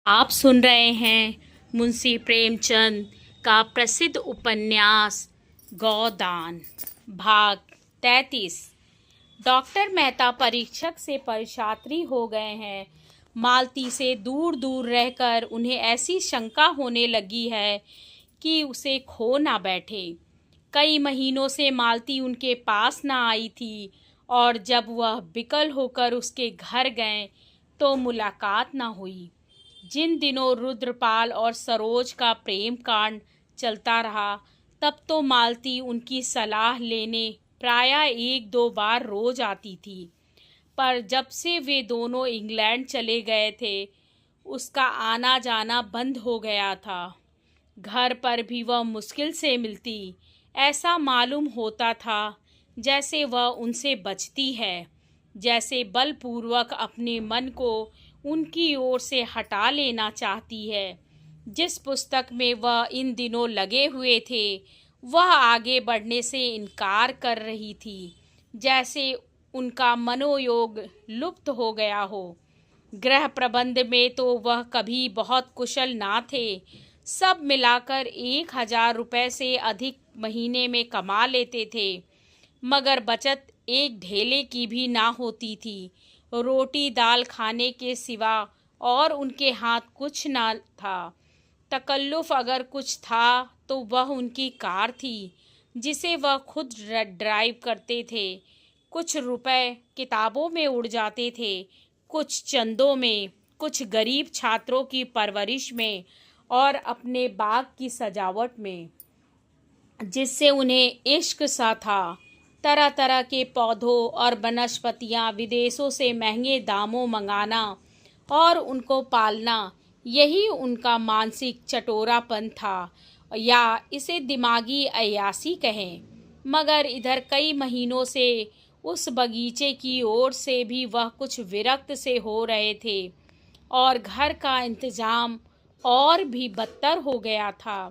आप सुन रहे हैं मुंशी प्रेमचंद का प्रसिद्ध उपन्यास गौदान भाग 33। डॉक्टर मेहता परीक्षक से परिशात्री हो गए हैं। मालती से दूर दूर रहकर उन्हें ऐसी शंका होने लगी है कि उसे खो ना बैठे। कई महीनों से मालती उनके पास ना आई थी और जब वह विकल होकर उसके घर गए तो मुलाकात ना हुई। जिन दिनों रुद्रपाल और सरोज का प्रेम कांड चलता रहा तब तो मालती उनकी सलाह लेने प्रायः एक दो बार रोज आती थी, पर जब से वे दोनों इंग्लैंड चले गए थे उसका आना जाना बंद हो गया था। घर पर भी वह मुश्किल से मिलती। ऐसा मालूम होता था जैसे वह उनसे बचती है, जैसे बलपूर्वक अपने मन को उनकी ओर से हटा लेना चाहती है। जिस पुस्तक में वह इन दिनों लगे हुए थे वह आगे बढ़ने से इनकार कर रही थी, जैसे उनका मनोयोग लुप्त हो गया हो। गृह प्रबंध में तो वह कभी बहुत कुशल ना थे। सब मिलाकर 1,000 रुपये से अधिक महीने में कमा लेते थे, मगर बचत एक ढेले की भी ना होती थी। रोटी दाल खाने के सिवा और उनके हाथ कुछ ना था। तकल्लुफ़ अगर कुछ था तो वह उनकी कार थी जिसे वह खुद ड्राइव करते थे। कुछ रुपए किताबों में उड़ जाते थे, कुछ चंदों में, कुछ गरीब छात्रों की परवरिश में और अपने बाग की सजावट में, जिससे उन्हें इश्क सा था। तरह तरह के पौधों और वनस्पतियां विदेशों से महंगे दामों मंगाना और उनको पालना, यही उनका मानसिक चटोरापन था, या इसे दिमागी अय्यासी कहें। मगर इधर कई महीनों से उस बगीचे की ओर से भी वह कुछ विरक्त से हो रहे थे और घर का इंतजाम और भी बदतर हो गया था।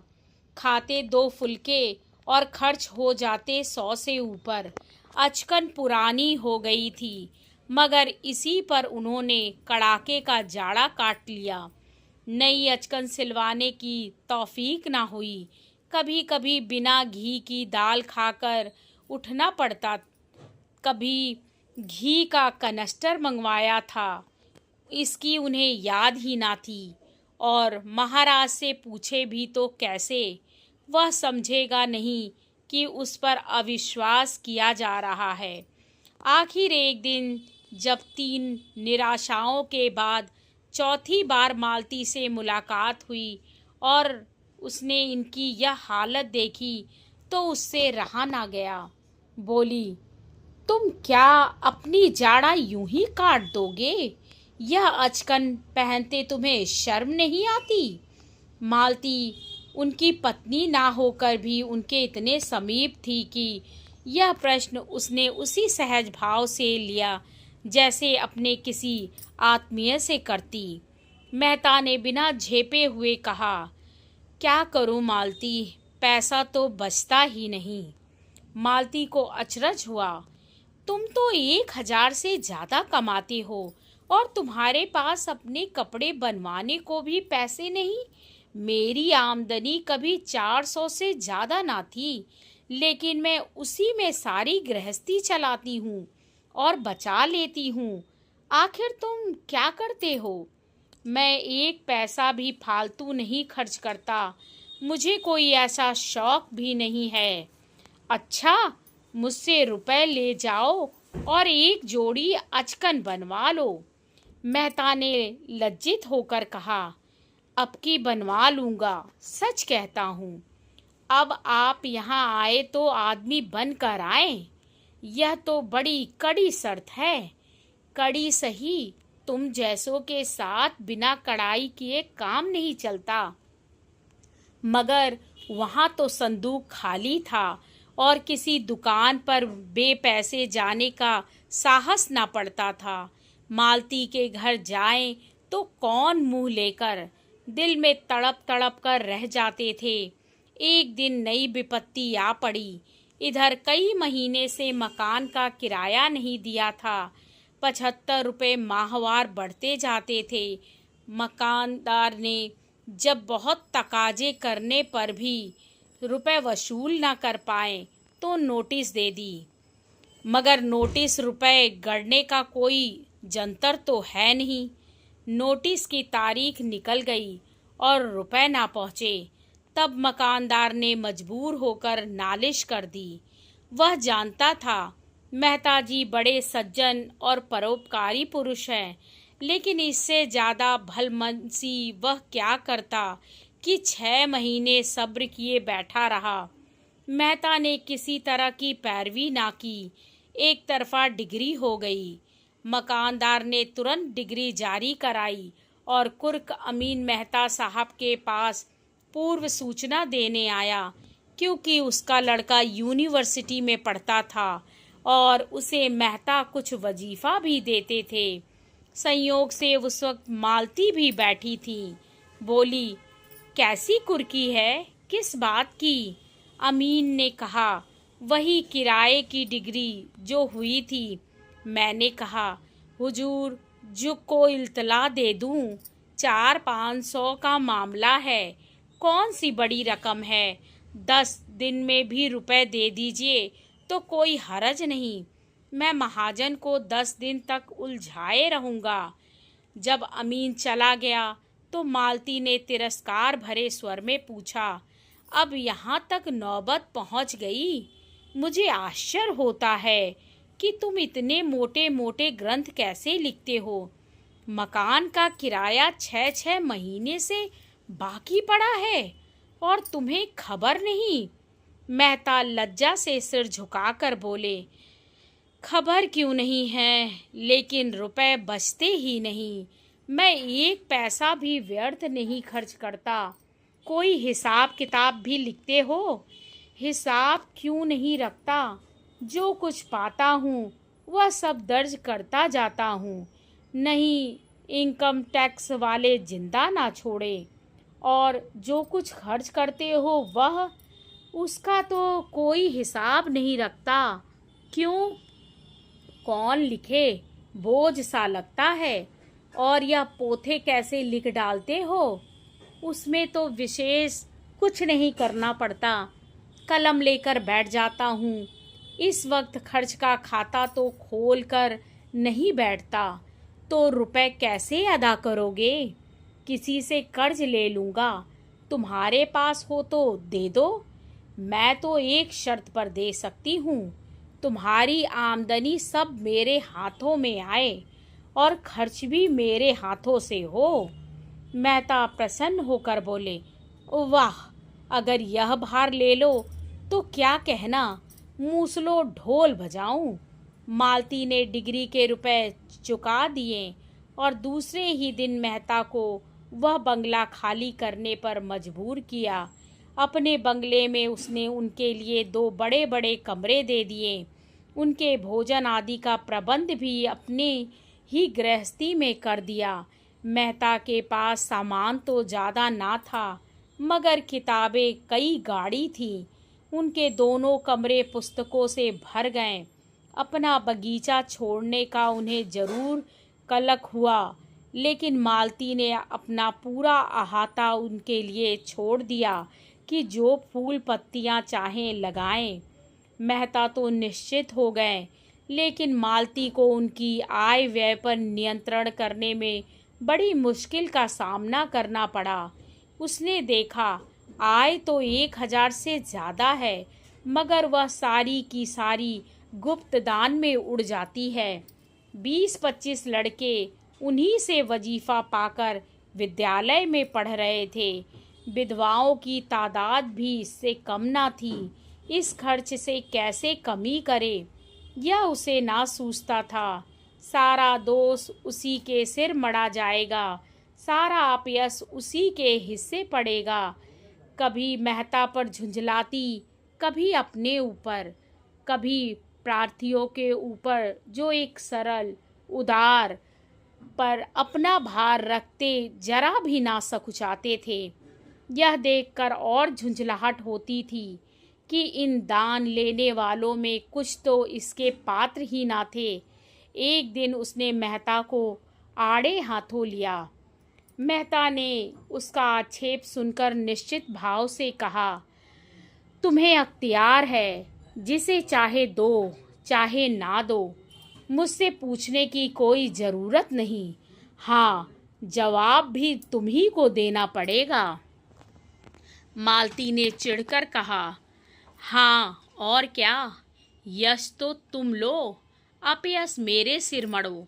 खाते 2 फुलके और खर्च हो जाते 100 से ऊपर। अचकन पुरानी हो गई थी, मगर इसी पर उन्होंने कड़ाके का जाड़ा काट लिया। नई अचकन सिलवाने की तौफीक ना हुई। कभी कभी बिना घी की दाल खाकर उठना पड़ता। कभी घी का कनस्टर मंगवाया था, इसकी उन्हें याद ही ना थी। और महाराज से पूछे भी तो कैसे? वह समझेगा नहीं कि उस पर अविश्वास किया जा रहा है। आखिर एक दिन जब 3 निराशाओं के बाद चौथी बार मालती से मुलाकात हुई और उसने इनकी यह हालत देखी तो उससे रहा ना गया। बोली, तुम क्या अपनी जाड़ा यूं ही काट दोगे? यह अचकन पहनते तुम्हें शर्म नहीं आती? मालती उनकी पत्नी ना होकर भी उनके इतने समीप थी कि यह प्रश्न उसने उसी सहज भाव से लिया जैसे अपने किसी आत्मीय से करती। मेहता ने बिना झेपे हुए कहा, क्या करूं मालती, पैसा तो बचता ही नहीं। मालती को अचरज हुआ। तुम तो 1,000 से ज़्यादा कमाते हो और तुम्हारे पास अपने कपड़े बनवाने को भी पैसे नहीं। मेरी आमदनी कभी 400 से ज़्यादा ना थी, लेकिन मैं उसी में सारी गृहस्थी चलाती हूँ और बचा लेती हूँ। आखिर तुम क्या करते हो? मैं एक पैसा भी फालतू नहीं खर्च करता। मुझे कोई ऐसा शौक भी नहीं है। अच्छा, मुझसे रुपए ले जाओ और एक जोड़ी अचकन बनवा लो। मेहता ने लज्जित होकर कहा, अब की बनवा लूँगा, सच कहता हूँ। अब आप यहाँ आए तो आदमी बन कर आए। यह तो बड़ी कड़ी शर्त है। कड़ी सही, तुम जैसों के साथ बिना कड़ाई किए काम नहीं चलता। मगर वहाँ तो संदूक खाली था और किसी दुकान पर बेपैसे जाने का साहस ना पड़ता था। मालती के घर जाएं तो कौन मुंह लेकर? दिल में तड़प तड़प कर रह जाते थे। एक दिन नई विपत्ति आ पड़ी। इधर कई महीने से मकान का किराया नहीं दिया था। 75 रुपये माहवार बढ़ते जाते थे। मकानदार ने जब बहुत तकाजे करने पर भी रुपए वसूल न कर पाए तो नोटिस दे दी, मगर नोटिस रुपए गढ़ने का कोई जंतर तो है नहीं। नोटिस की तारीख निकल गई और रुपए ना पहुँचे। तब मकानदार ने मजबूर होकर नालिश कर दी। वह जानता था मेहता जी बड़े सज्जन और परोपकारी पुरुष हैं, लेकिन इससे ज़्यादा भलमनसी वह क्या करता कि 6 महीने सब्र किए बैठा रहा। मेहता ने किसी तरह की पैरवी ना की, एक तरफा डिग्री हो गई। मकानदार ने तुरंत डिग्री जारी कराई और कुर्क अमीन मेहता साहब के पास पूर्व सूचना देने आया, क्योंकि उसका लड़का यूनिवर्सिटी में पढ़ता था और उसे मेहता कुछ वजीफ़ा भी देते थे। संयोग से उस वक्त मालती भी बैठी थी। बोली, कैसी कुर्की है, किस बात की? अमीन ने कहा, वही किराए की डिग्री जो हुई थी। मैंने कहा, हुजूर जो को इल्तला दे दूं, 400-500 का मामला है, कौन सी बड़ी रकम है। 10 दिन में भी रुपए दे दीजिए तो कोई हरज नहीं। मैं महाजन को 10 दिन तक उलझाए रहूँगा। जब अमीन चला गया तो मालती ने तिरस्कार भरे स्वर में पूछा, अब यहाँ तक नौबत पहुँच गई? मुझे आश्चर्य होता है कि तुम इतने मोटे मोटे ग्रंथ कैसे लिखते हो। मकान का किराया 6-6 महीने से बाकी पड़ा है और तुम्हें खबर नहीं। मेहता लज्जा से सिर झुकाकर बोले, खबर क्यों नहीं है, लेकिन रुपए बचते ही नहीं। मैं एक पैसा भी व्यर्थ नहीं खर्च करता। कोई हिसाब किताब भी लिखते हो? हिसाब क्यों नहीं रखता? जो कुछ पाता हूँ वह सब दर्ज करता जाता हूँ। नहीं, इनकम टैक्स वाले जिंदा ना छोड़े। और जो कुछ खर्च करते हो वह, उसका तो कोई हिसाब नहीं रखता। क्यों? कौन लिखे? बोझ सा लगता है। और यह पोथे कैसे लिख डालते हो? उसमें तो विशेष कुछ नहीं करना पड़ता, कलम लेकर बैठ जाता हूँ। इस वक्त खर्च का खाता तो खोल कर नहीं बैठता, तो रुपए कैसे अदा करोगे? किसी से कर्ज ले लूँगा, तुम्हारे पास हो तो दे दो। मैं तो एक शर्त पर दे सकती हूँ, तुम्हारी आमदनी सब मेरे हाथों में आए और खर्च भी मेरे हाथों से हो। मेहता प्रसन्न होकर बोले, वाह, अगर यह भार ले लो तो क्या कहना, मूसलो ढोल बजाऊं। मालती ने डिग्री के रुपए चुका दिए और दूसरे ही दिन मेहता को वह बंगला खाली करने पर मजबूर किया। अपने बंगले में उसने उनके लिए 2 बड़े बड़े कमरे दे दिए। उनके भोजन आदि का प्रबंध भी अपने ही गृहस्थी में कर दिया। मेहता के पास सामान तो ज़्यादा ना था, मगर किताबें कई गाड़ी थीं। उनके दोनों कमरे पुस्तकों से भर गए। अपना बगीचा छोड़ने का उन्हें जरूर कलक हुआ, लेकिन मालती ने अपना पूरा अहाता उनके लिए छोड़ दिया कि जो फूल पत्तियां चाहें लगाएं। मेहता तो निश्चित हो गए, लेकिन मालती को उनकी आय व्यय पर नियंत्रण करने में बड़ी मुश्किल का सामना करना पड़ा। उसने देखा, आय तो 1000 से ज़्यादा है, मगर वह सारी की सारी गुप्त दान में उड़ जाती है। 20-25 लड़के उन्हीं से वजीफ़ा पाकर विद्यालय में पढ़ रहे थे। विधवाओं की तादाद भी इससे कम ना थी। इस खर्च से कैसे कमी करे, यह उसे ना सूझता था। सारा दोष उसी के सिर मढ़ा जाएगा, सारा अपयश उसी के हिस्से पड़ेगा। कभी मेहता पर झुंझलाती, कभी अपने ऊपर, कभी प्रार्थियों के ऊपर जो एक सरल, उदार पर अपना भार रखते जरा भी ना सकुचाते थे। यह देखकर और झुंझलाहट होती थी कि इन दान लेने वालों में कुछ तो इसके पात्र ही ना थे। एक दिन उसने मेहता को आड़े हाथों लिया। मेहता ने उसका आक्षेप सुनकर निश्चित भाव से कहा, तुम्हें अख्तियार है, जिसे चाहे दो चाहे ना दो, मुझसे पूछने की कोई ज़रूरत नहीं। हाँ, जवाब भी तुम ही को देना पड़ेगा। मालती ने चिढ़कर कहा, हाँ और क्या, यश तो तुम लो, अपयश मेरे सिर मढ़ो।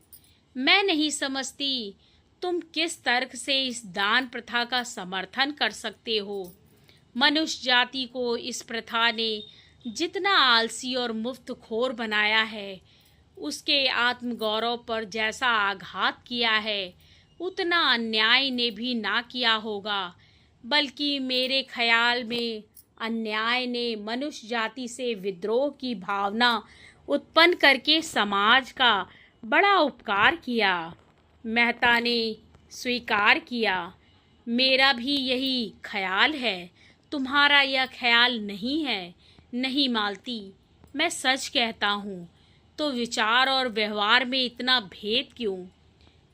मैं नहीं समझती तुम किस तर्क से इस दान प्रथा का समर्थन कर सकते हो। मनुष्य जाति को इस प्रथा ने जितना आलसी और मुफ्तखोर बनाया है, उसके आत्मगौरव पर जैसा आघात किया है, उतना अन्याय ने भी ना किया होगा। बल्कि मेरे ख्याल में अन्याय ने मनुष्य जाति से विद्रोह की भावना उत्पन्न करके समाज का बड़ा उपकार किया। मेहता ने स्वीकार किया, मेरा भी यही ख्याल है, तुम्हारा यह ख्याल नहीं है। नहीं मालती, मैं सच कहता हूँ, तो विचार और व्यवहार में इतना भेद क्यों?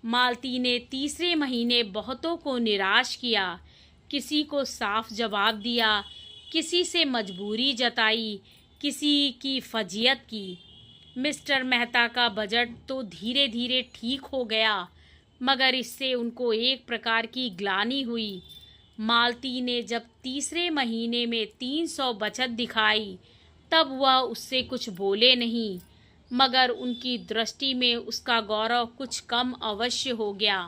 मालती ने तीसरे महीने बहुतों को निराश किया, किसी को साफ जवाब दिया, किसी से मजबूरी जताई, किसी की फजीयत की। मिस्टर मेहता का बजट तो धीरे धीरे ठीक हो गया, मगर इससे उनको एक प्रकार की ग्लानि हुई। मालती ने जब तीसरे महीने में 300 बचत दिखाई, तब वह उससे कुछ बोले नहीं, मगर उनकी दृष्टि में उसका गौरव कुछ कम अवश्य हो गया।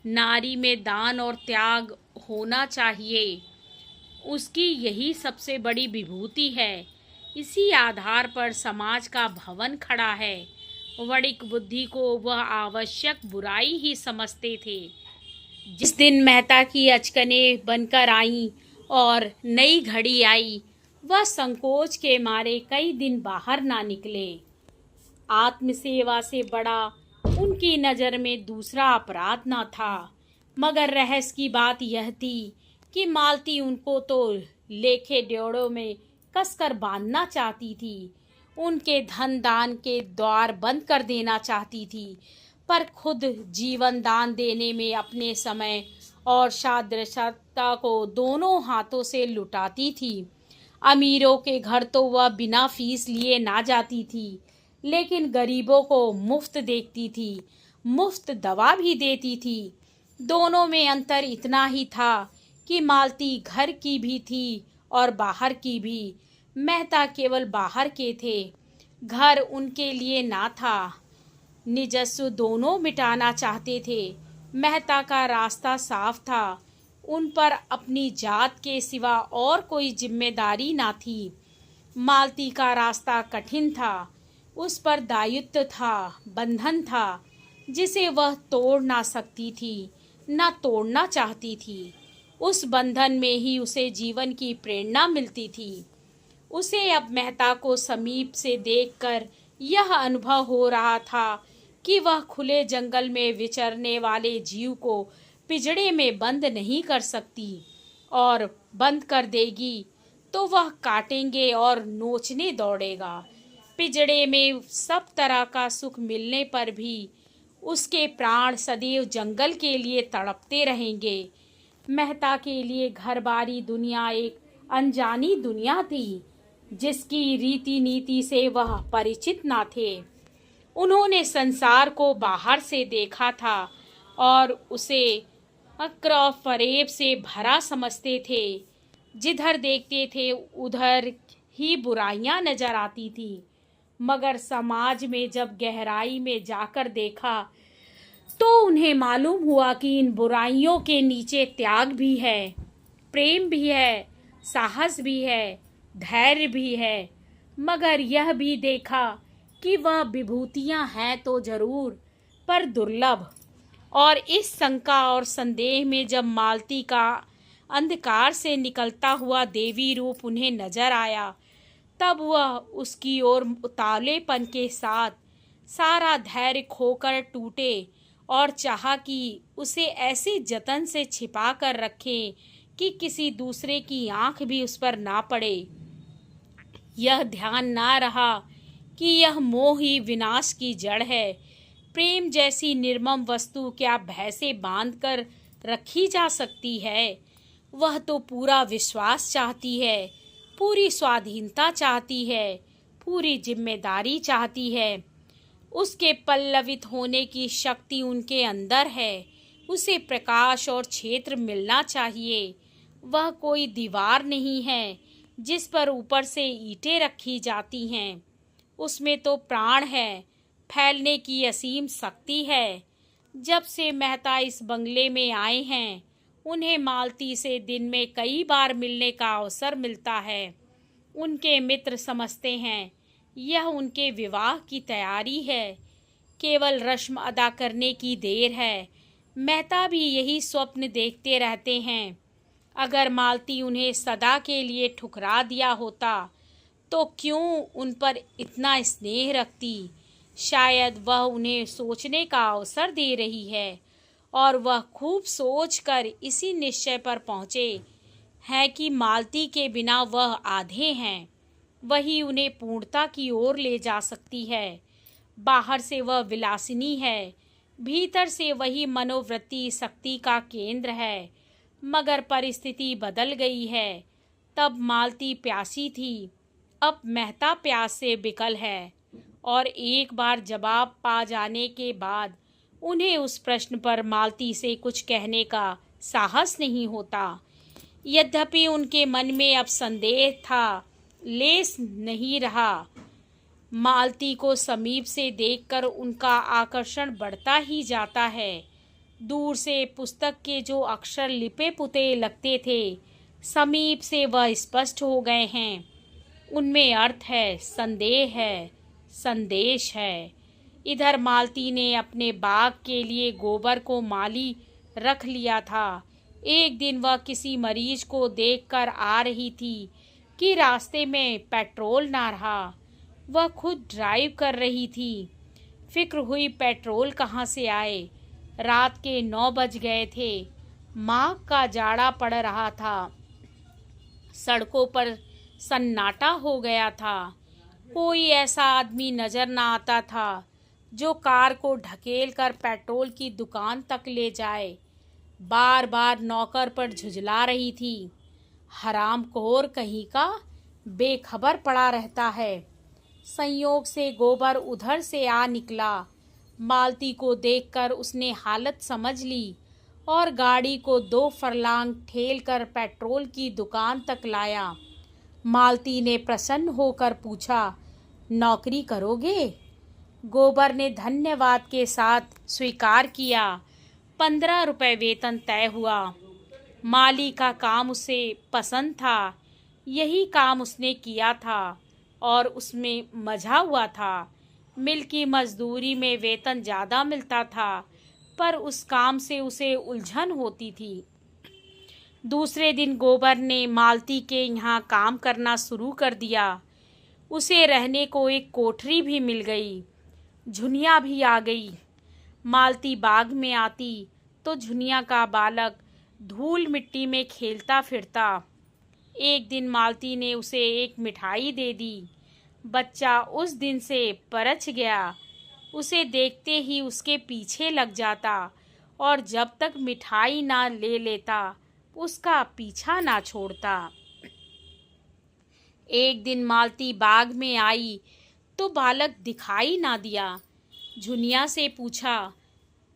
नारी में दान और त्याग होना चाहिए, उसकी यही सबसे बड़ी विभूति है। इसी आधार पर समाज का भवन खड़ा है। वणिक बुद्धि को वह आवश्यक बुराई ही समझते थे। जिस दिन मेहता की अचकनें बनकर आईं और नई घड़ी आई, वह संकोच के मारे कई दिन बाहर ना निकले। आत्मसेवा से बड़ा उनकी नज़र में दूसरा अपराध न था, मगर रहस्य की बात यह थी कि मालती उनको तो लेखे ड्योड़ों में कसकर बांधना चाहती थी, उनके धन दान के द्वार बंद कर देना चाहती थी, पर खुद जीवन दान देने में अपने समय और सादृश्यता को दोनों हाथों से लुटाती थी। अमीरों के घर तो वह बिना फीस लिए ना जाती थी, लेकिन गरीबों को मुफ्त देखती थी, मुफ्त दवा भी देती थी। दोनों में अंतर इतना ही था कि मालती घर की भी थी और बाहर की भी। मेहता केवल बाहर के थे, घर उनके लिए ना था। निजस्व दोनों मिटाना चाहते थे। मेहता का रास्ता साफ था, उन पर अपनी जात के सिवा और कोई जिम्मेदारी ना थी। मालती का रास्ता कठिन था, उस पर दायित्व था, बंधन था, जिसे वह तोड़ ना सकती थी, ना तोड़ना चाहती थी। उस बंधन में ही उसे जीवन की प्रेरणा मिलती थी। उसे अब मेहता को समीप से देखकर यह अनुभव हो रहा था कि वह खुले जंगल में विचरने वाले जीव को पिंजड़े में बंद नहीं कर सकती, और बंद कर देगी तो वह काटेंगे और नोचने दौड़ेगा। पिंजड़े में सब तरह का सुख मिलने पर भी उसके प्राण सदैव जंगल के लिए तड़पते रहेंगे। मेहता के लिए घरबारी दुनिया एक अनजानी दुनिया थी, जिसकी रीति नीति से वह परिचित ना थे। उन्होंने संसार को बाहर से देखा था और उसे अक्र और फरेब से भरा समझते थे। जिधर देखते थे उधर ही बुराइयां नजर आती थी, मगर समाज में जब गहराई में जाकर देखा तो उन्हें मालूम हुआ कि इन बुराइयों के नीचे त्याग भी है, प्रेम भी है, साहस भी है, धैर्य भी है। मगर यह भी देखा कि वह विभूतियां हैं तो जरूर, पर दुर्लभ। और इस शंका और संदेह में जब मालती का अंधकार से निकलता हुआ देवी रूप उन्हें नजर आया, तब वह उसकी ओर उतावलेपन के साथ सारा धैर्य खोकर टूटे और चाहा कि उसे ऐसे जतन से छिपा कर रखें कि किसी दूसरे की आंख भी उस पर ना पड़े। यह ध्यान ना रहा कि यह मोह ही विनाश की जड़ है। प्रेम जैसी निर्मम वस्तु क्या भय से बांधकर रखी जा सकती है। वह तो पूरा विश्वास चाहती है, पूरी स्वाधीनता चाहती है, पूरी जिम्मेदारी चाहती है। उसके पल्लवित होने की शक्ति उनके अंदर है। उसे प्रकाश और क्षेत्र मिलना चाहिए। वह कोई दीवार नहीं है जिस पर ऊपर से ईंटें रखी जाती हैं। उसमें तो प्राण है, फैलने की असीम शक्ति है। जब से मेहता इस बंगले में आए हैं, उन्हें मालती से दिन में कई बार मिलने का अवसर मिलता है। उनके मित्र समझते हैं यह उनके विवाह की तैयारी है, केवल रस्म अदा करने की देर है। मेहता भी यही स्वप्न देखते रहते हैं। अगर मालती उन्हें सदा के लिए ठुकरा दिया होता तो क्यों उन पर इतना स्नेह रखती। शायद वह उन्हें सोचने का अवसर दे रही है और वह खूब सोचकर इसी निश्चय पर पहुँचे हैं कि मालती के बिना वह आधे हैं। वही उन्हें पूर्णता की ओर ले जा सकती है। बाहर से वह विलासिनी है, भीतर से वही मनोवृत्ति शक्ति का केंद्र है। मगर परिस्थिति बदल गई है। तब मालती प्यासी थी, अब मेहता प्यास से बिकल है। और एक बार जवाब पा जाने के बाद उन्हें उस प्रश्न पर मालती से कुछ कहने का साहस नहीं होता। यद्यपि उनके मन में अब संदेह था, लेस नहीं रहा। मालती को समीप से देखकर उनका आकर्षण बढ़ता ही जाता है। दूर से पुस्तक के जो अक्षर लिपे पुते लगते थे, समीप से वह स्पष्ट हो गए हैं। उनमें अर्थ है, संदेह है, संदेश है। इधर मालती ने अपने बाग के लिए गोबर को माली रख लिया था। एक दिन वह किसी मरीज को देखकर आ रही थी कि रास्ते में पेट्रोल ना रहा। वह खुद ड्राइव कर रही थी। फिक्र हुई पेट्रोल कहाँ से आए। रात के 9 बज गए थे। माघ का जाड़ा पड़ रहा था। सड़कों पर सन्नाटा हो गया था। कोई ऐसा आदमी नजर न आता था जो कार को ढकेल कर पेट्रोल की दुकान तक ले जाए। बार बार नौकर पर झुझला रही थी। हरामखोर कहीं का, बेखबर पड़ा रहता है। संयोग से गोबर उधर से आ निकला। मालती को देखकर उसने हालत समझ ली और गाड़ी को 2 फरलांग ठेल कर पेट्रोल की दुकान तक लाया। मालती ने प्रसन्न होकर पूछा, नौकरी करोगे? गोबर ने धन्यवाद के साथ स्वीकार किया। 15 रुपये वेतन तय हुआ। माली का काम उसे पसंद था। यही काम उसने किया था और उसमें मजा हुआ था। मिल की मजदूरी में वेतन ज़्यादा मिलता था, पर उस काम से उसे उलझन होती थी। दूसरे दिन गोबर ने मालती के यहाँ काम करना शुरू कर दिया। उसे रहने को एक कोठरी भी मिल गई। झुनिया भी आ गई। मालती बाग में आती तो झुनिया का बालक धूल मिट्टी में खेलता फिरता। एक दिन मालती ने उसे एक मिठाई दे दी। बच्चा उस दिन से परछ गया। उसे देखते ही उसके पीछे लग जाता और जब तक मिठाई ना ले लेता उसका पीछा ना छोड़ता। एक दिन मालती बाग में आई तो बालक दिखाई ना दिया। झुनिया से पूछा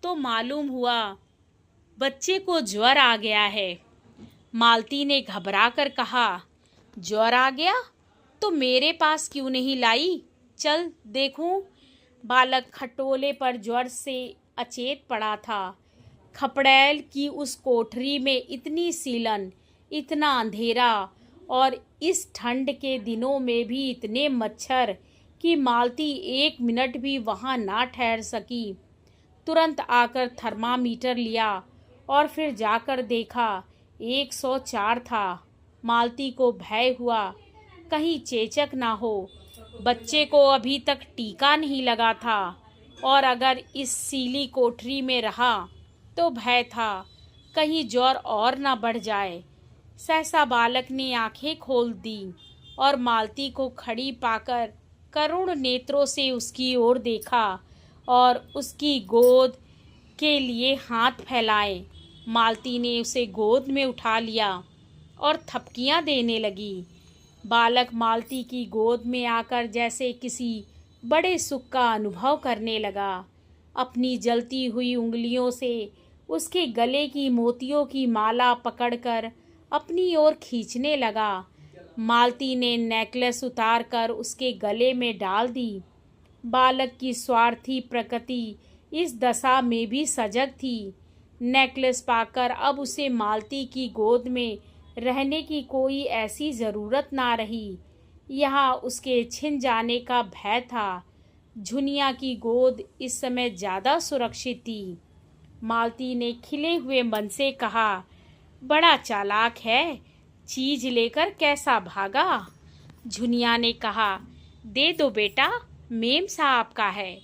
तो मालूम हुआ बच्चे को ज्वर आ गया है। मालती ने घबरा कर कहा, ज्वर आ गया तो मेरे पास क्यों नहीं लाई? चल देखूं। बालक खटोले पर ज्वर से अचेत पड़ा था। खपड़ैल की उस कोठरी में इतनी सीलन, इतना अंधेरा और इस ठंड के दिनों में भी इतने मच्छर कि मालती 1 मिनट भी वहाँ ना ठहर सकी। तुरंत आकर थर्मामीटर लिया और फिर जाकर देखा 104 था। मालती को भय हुआ कहीं चेचक ना हो। बच्चे को अभी तक टीका नहीं लगा था और अगर इस सीली कोठरी में रहा तो भय था कहीं ज्वर और ना बढ़ जाए। सहसा बालक ने आंखें खोल दी और मालती को खड़ी पाकर करुण नेत्रों से उसकी ओर देखा और उसकी गोद के लिए हाथ फैलाए। मालती ने उसे गोद में उठा लिया और थपकियां देने लगी। बालक मालती की गोद में आकर जैसे किसी बड़े सुख का अनुभव करने लगा। अपनी जलती हुई उंगलियों से उसके गले की मोतियों की माला पकड़कर अपनी ओर खींचने लगा। मालती ने नेकलेस उतारकर उसके गले में डाल दी। बालक की स्वार्थी प्रकृति इस दशा में भी सजग थी। नेकलेस पाकर अब उसे मालती की गोद में रहने की कोई ऐसी ज़रूरत ना रही। यहाँ उसके छिन जाने का भय था। झुनिया की गोद इस समय ज़्यादा सुरक्षित थी। मालती ने खिले हुए मन से कहा, बड़ा चालाक है, चीज लेकर कैसा भागा। झुनिया ने कहा, दे दो बेटा, मेम साहब का है।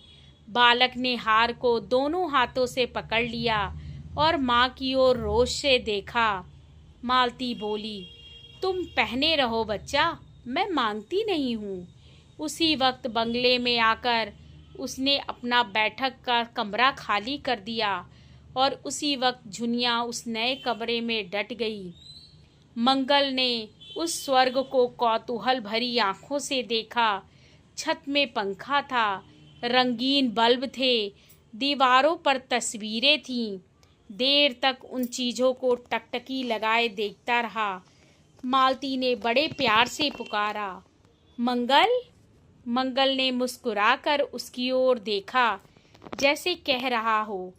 बालक ने हार को दोनों हाथों से पकड़ लिया और माँ की ओर रोष से देखा। मालती बोली, तुम पहने रहो बच्चा, मैं मांगती नहीं हूँ। उसी वक्त बंगले में आकर उसने अपना बैठक का कमरा खाली कर दिया और उसी वक्त झुनिया उस नए कमरे में डट गई। मंगल ने उस स्वर्ग को कौतूहल भरी आंखों से देखा। छत में पंखा था, रंगीन बल्ब थे, दीवारों पर तस्वीरें थीं। देर तक उन चीज़ों को टकटकी लगाए देखता रहा। मालती ने बड़े प्यार से पुकारा, मंगल। मंगल ने मुस्कुराकर उसकी ओर देखा, जैसे कह रहा हो,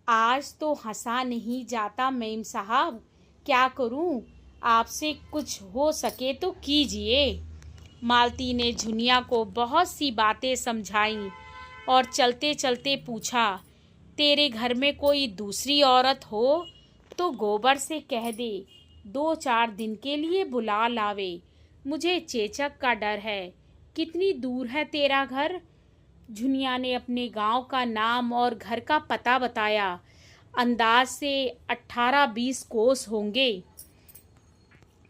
आज तो हंसा नहीं जाता मेम साहब, क्या करूं, आपसे कुछ हो सके तो कीजिए। मालती ने झुनिया को बहुत सी बातें समझाईं और चलते चलते पूछा, तेरे घर में कोई दूसरी औरत हो तो गोबर से कह दे 2-4 दिन के लिए बुला लावे, मुझे चेचक का डर है। कितनी दूर है तेरा घर? झुनिया ने अपने गांव का नाम और घर का पता बताया। अंदाज से 18-20 कोस होंगे।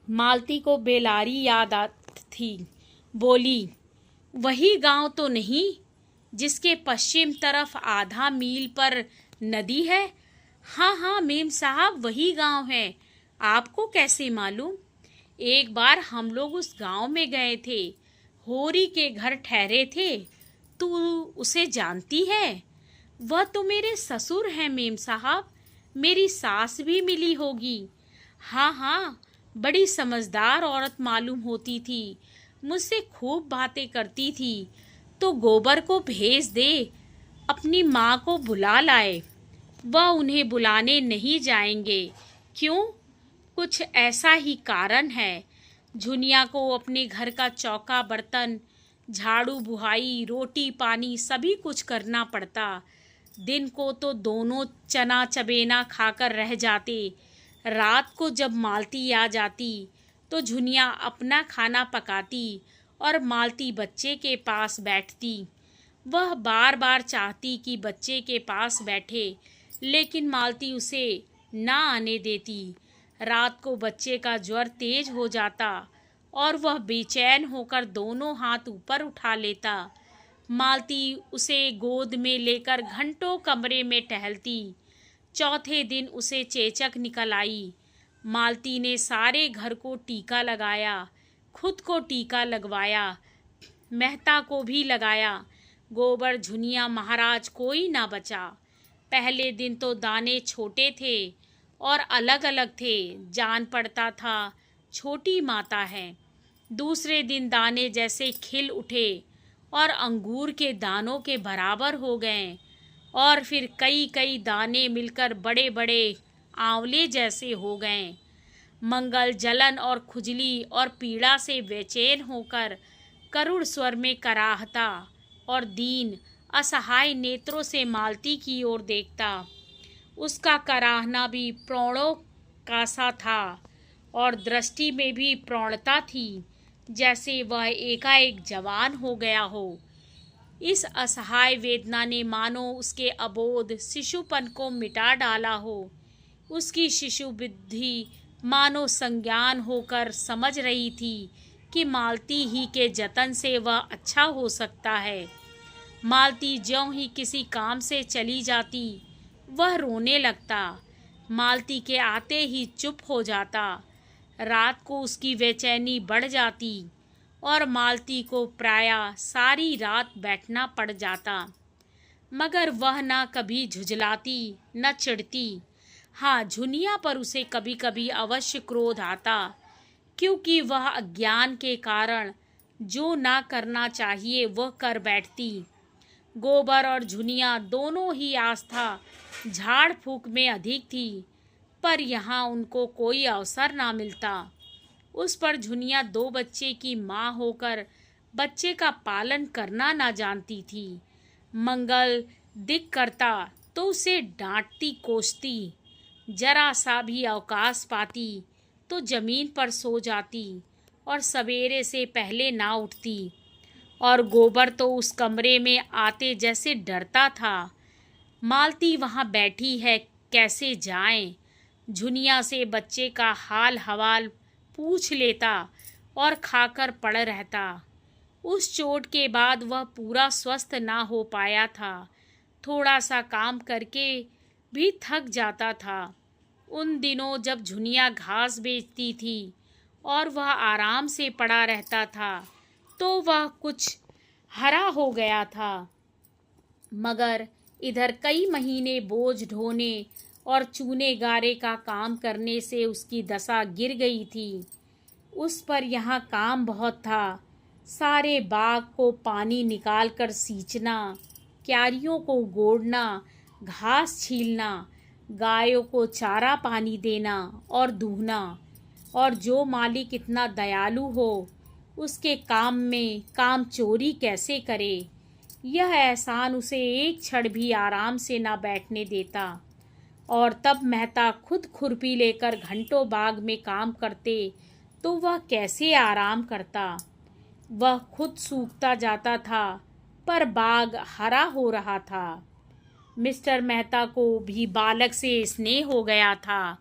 मालती को बेलारी याद आती थी। बोली, वही गांव तो नहीं जिसके पश्चिम तरफ आधा मील पर नदी है? हाँ हाँ मेम साहब, वही गांव है। आपको कैसे मालूम? एक बार हम लोग उस गांव में गए थे, होरी के घर ठहरे थे। तू उसे जानती है? वह तो मेरे ससुर हैं मेम साहब, मेरी सास भी मिली होगी। हाँ हाँ, बड़ी समझदार औरत मालूम होती थी, मुझसे खूब बातें करती थी। तो गोबर को भेज दे, अपनी माँ को बुला लाए। वह उन्हें बुलाने नहीं जाएंगे। क्यों? कुछ ऐसा ही कारण है। झुनिया को अपने घर का चौका बर्तन, झाड़ू बुहाई, रोटी पानी सभी कुछ करना पड़ता। दिन को तो दोनों चना चबेना खाकर रह जाते। रात को जब मालती आ जाती तो झुनिया अपना खाना पकाती और मालती बच्चे के पास बैठती। वह बार बार चाहती कि बच्चे के पास बैठे, लेकिन मालती उसे ना आने देती। रात को बच्चे का ज्वर तेज हो जाता और वह बेचैन होकर दोनों हाथ ऊपर उठा लेता। मालती उसे गोद में लेकर घंटों कमरे में टहलती। चौथे दिन उसे चेचक निकल आई। मालती ने सारे घर को टीका लगाया, खुद को टीका लगवाया, मेहता को भी लगाया। गोबर झुनिया महाराज कोई ना बचा। पहले दिन तो दाने छोटे थे और अलग अलग थे, जान पड़ता था छोटी माता है। दूसरे दिन दाने जैसे खिल उठे और अंगूर के दानों के बराबर हो गए और फिर कई कई दाने मिलकर बड़े बड़े आंवले जैसे हो गए। मंगल जलन और खुजली और पीड़ा से बेचैन होकर करुण स्वर में कराहता और दीन असहाय नेत्रों से मालती की ओर देखता। उसका कराहना भी प्राणों का सा था और दृष्टि में भी प्रौढ़ता थी, जैसे वह एकाएक जवान हो गया हो। इस असहाय वेदना ने मानो उसके अबोध शिशुपन को मिटा डाला हो। उसकी शिशु बुद्धि मानो संज्ञान होकर समझ रही थी कि मालती ही के जतन से वह अच्छा हो सकता है। मालती ज्यों ही किसी काम से चली जाती, वह रोने लगता। मालती के आते ही चुप हो जाता। रात को उसकी बेचैनी बढ़ जाती और मालती को प्रायः सारी रात बैठना पड़ जाता, मगर वह न कभी झुझलाती न चिढ़ती। हाँ, झुनिया पर उसे कभी कभी अवश्य क्रोध आता, क्योंकि वह अज्ञान के कारण जो ना करना चाहिए वह कर बैठती। गोबर और झुनिया दोनों ही आस्था झाड़ फूक में अधिक थी, पर यहाँ उनको कोई अवसर ना मिलता। उस पर झुनिया 2 बच्चे की माँ होकर बच्चे का पालन करना ना जानती थी। मंगल दिक करता तो उसे डांटती कोसती, जरा सा भी अवकाश पाती तो जमीन पर सो जाती और सवेरे से पहले ना उठती। और गोबर तो उस कमरे में आते जैसे डरता था। मालती वहाँ बैठी है, कैसे जाएं? झुनिया से बच्चे का हाल हवाल पूछ लेता और खाकर पड़ रहता। उस चोट के बाद वह पूरा स्वस्थ ना हो पाया था। थोड़ा सा काम करके भी थक जाता था। उन दिनों जब झुनिया घास बेचती थी और वह आराम से पड़ा रहता था, तो वह कुछ हरा हो गया था, मगर इधर कई महीने बोझ ढोने और चूने गारे का काम करने से उसकी दशा गिर गई थी। उस पर यहाँ काम बहुत था। सारे बाग को पानी निकाल कर सींचना, क्यारियों को गोड़ना, घास छीलना, गायों को चारा पानी देना और दूहना। और जो मालिक इतना दयालु हो, उसके काम में काम चोरी कैसे करे, यह एहसान उसे एक क्षण भी आराम से ना बैठने देता। और तब मेहता खुद खुरपी लेकर घंटों बाग में काम करते तो वह कैसे आराम करता। वह खुद सूखता जाता था, पर बाग हरा हो रहा था। मिस्टर मेहता को भी बालक से स्नेह हो गया था।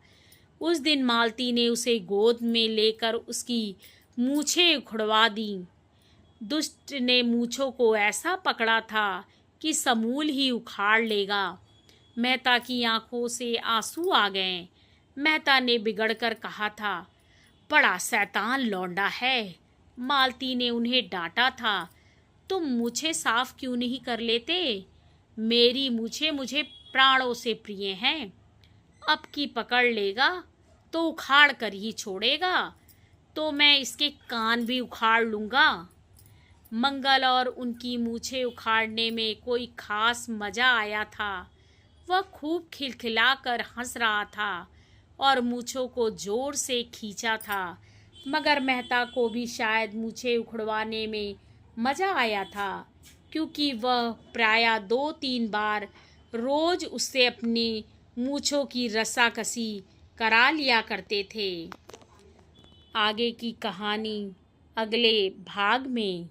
उस दिन मालती ने उसे गोद में लेकर उसकी मूछें उखड़वा दी। दुष्ट ने मूछों को ऐसा पकड़ा था कि समूल ही उखाड़ लेगा। मेहता की आंखों से आंसू आ गए। मेहता ने बिगड़कर कहा था, बड़ा शैतान लौंडा है। मालती ने उन्हें डांटा था, तुम मूछें साफ क्यों नहीं कर लेते? मेरी मूछें मुझे प्राणों से प्रिय हैं। अब की पकड़ लेगा तो उखाड़ कर ही छोड़ेगा, तो मैं इसके कान भी उखाड़ लूँगा। मंगल और उनकी मूछें उखाड़ने में कोई खास मज़ा आया था। वह खूब खिलखिलाकर हंस रहा था और मूछों को जोर से खींचा था, मगर मेहता को भी शायद मूछें उखड़वाने में मज़ा आया था, क्योंकि वह प्रायः 2-3 बार रोज़ उससे अपनी मूछों की रस्साकसी करा लिया करते थे। आगे की कहानी अगले भाग में।